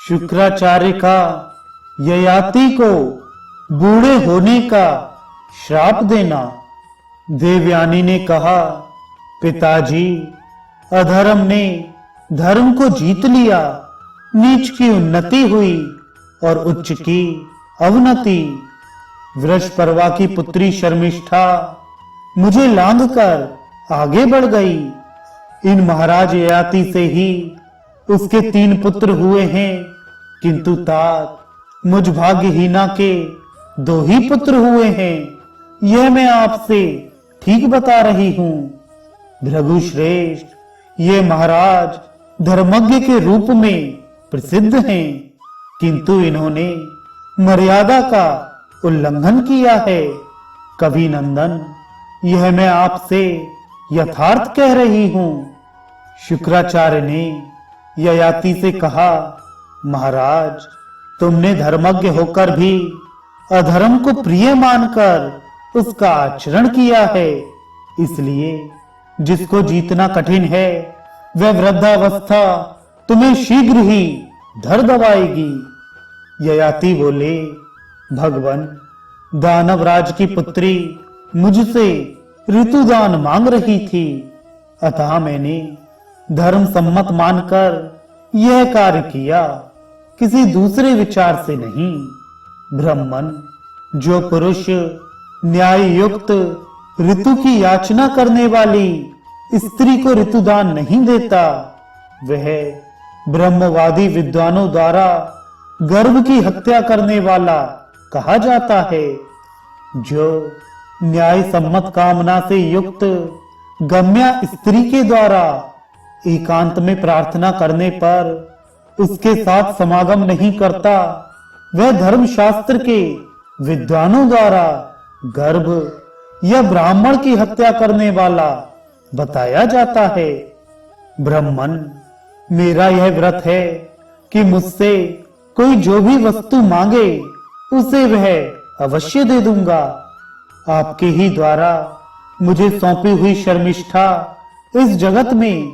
शुक्राचार्य का ययाति को बूढ़े होने का श्राप देना। देवयानी ने कहा, पिताजी, अधर्म ने धर्म को जीत लिया, नीच की उन्नति हुई और उच्च की अवनति। वृषपर्वा की पुत्री शर्मिष्ठा मुझे लांघकर आगे बढ़ गई। इन महाराज ययाति से ही उसके 3 पुत्र हुए हैं, किंतु तात मुझ भाग्यहीना के 2 ही पुत्र हुए हैं। यह मैं आपसे ठीक बता रही हूं। भृगुश्रेष्ठ, ये महाराज धर्मज्ञ के रूप में प्रसिद्ध हैं, किंतु इन्होंने मर्यादा का उल्लंघन किया है। कवि नंदन, यह मैं आपसे यथार्थ कह रही हूं। शुक्राचार्य ने ययाति से कहा, महाराज, तुमने धर्मज्ञ होकर भी अधर्म को प्रिय मानकर उसका आचरण किया है। इसलिए जिसको जीतना कठिन है, वह वृद्धावस्था तुम्हें शीघ्र ही धर दबाएगी। ययाति बोले, भगवान, दानवराज की पुत्री मुझसे ऋतुदान मांग रही थी, अतः मैंने धर्म सम्मत मानकर यह कार्य किया, किसी दूसरे विचार से नहीं। ब्राह्मण, जो पुरुष न्याय युक्त ऋतु की याचना करने वाली स्त्री को ऋतुदान नहीं देता, वह ब्रह्मवादी विद्वानों द्वारा गर्भ की हत्या करने वाला कहा जाता है। जो न्याय सम्मत कामना से युक्त गम्या स्त्री के द्वारा एकांत में प्रार्थना करने पर उसके साथ समागम नहीं करता, वह धर्मशास्त्र के विद्वानों द्वारा गर्भ या ब्राह्मण की हत्या करने वाला बताया जाता है। ब्राह्मण, मेरा यह व्रत है कि मुझसे कोई जो भी वस्तु मांगे उसे वह अवश्य दे दूंगा। आपके ही द्वारा मुझे सौंपी हुई शर्मिष्ठा इस जगत में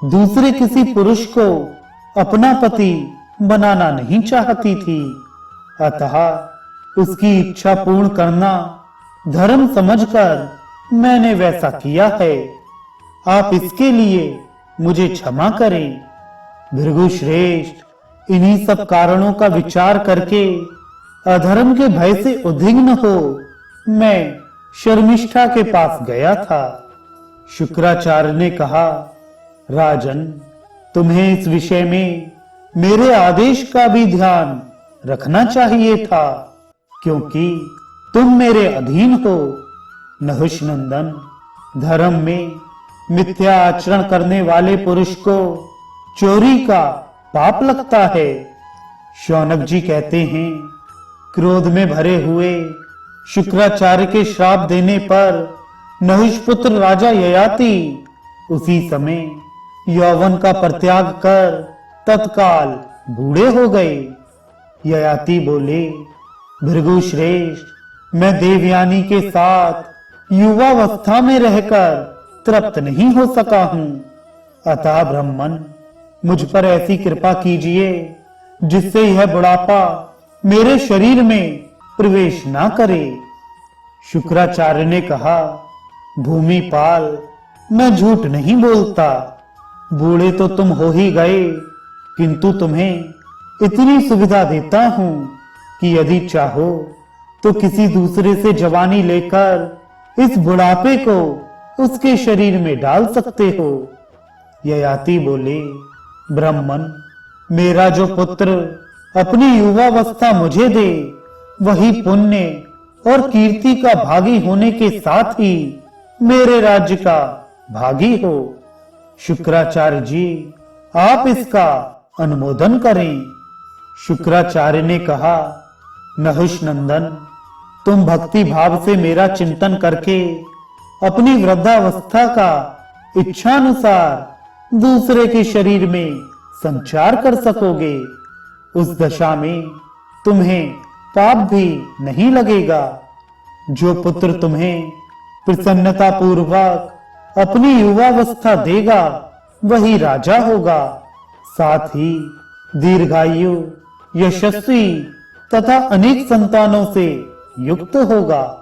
दूसरे किसी पुरुष को अपना पति बनाना नहीं चाहती थी, अतः उसकी इच्छा पूर्ण करना धर्म समझकर मैंने वैसा किया है। आप इसके लिए मुझे क्षमा करें। भृगुश्रेष्ठ, इन्हीं सब कारणों का विचार करके अधर्म के भय से उद्विग्न हो मैं शर्मिष्ठा के पास गया था। शुक्राचार्य ने कहा, राजन, तुम्हें इस विषय में मेरे आदेश का भी ध्यान रखना चाहिए था, क्योंकि तुम मेरे अधीन हो। नहुष नंदन, धर्म में मिथ्या आचरण करने वाले पुरुष को चोरी का पाप लगता है। शौनक जी कहते हैं, क्रोध में भरे हुए शुक्राचार्य के श्राप देने पर नहुष पुत्र राजा ययाति उसी समय यौवन का परित्याग कर तत्काल बूढ़े हो गए। ययाति बोले, भृगुश्रेष्ठ, मैं देवयानी के साथ युवावस्था में रहकर तृप्त नहीं हो सका हूं, अतः ब्राह्मण, मुझ पर ऐसी कृपा कीजिए जिससे यह बुढ़ापा मेरे शरीर में प्रवेश ना करे। शुक्राचार्य ने कहा, भूमिपाल, मैं झूठ नहीं बोलता। बूढ़े तो तुम हो ही गए, किंतु तुम्हें इतनी सुविधा देता हूं कि यदि चाहो तो किसी दूसरे से जवानी लेकर इस बुढ़ापे को उसके शरीर में डाल सकते हो। ययाति बोले, ब्राह्मण, मेरा जो पुत्र अपनी युवावस्था मुझे दे, वही पुण्य और कीर्ति का भागी होने के साथ ही मेरे राज्य का भागी हो। शुक्राचार्य जी, आप इसका अनुमोदन करें। शुक्राचार्य ने कहा, नहुष नंदन, तुम भक्ति भाव से मेरा चिंतन करके अपनी वृद्धावस्था का इच्छानुसार दूसरे के शरीर में संचार कर सकोगे। उस दशा में तुम्हें पाप भी नहीं लगेगा। जो पुत्र तुम्हें प्रसन्नता पूर्वक अपनी युवावस्था देगा, वही राजा होगा, साथ ही दीर्घायु यशस्वी तथा अनेक संतानों से युक्त होगा।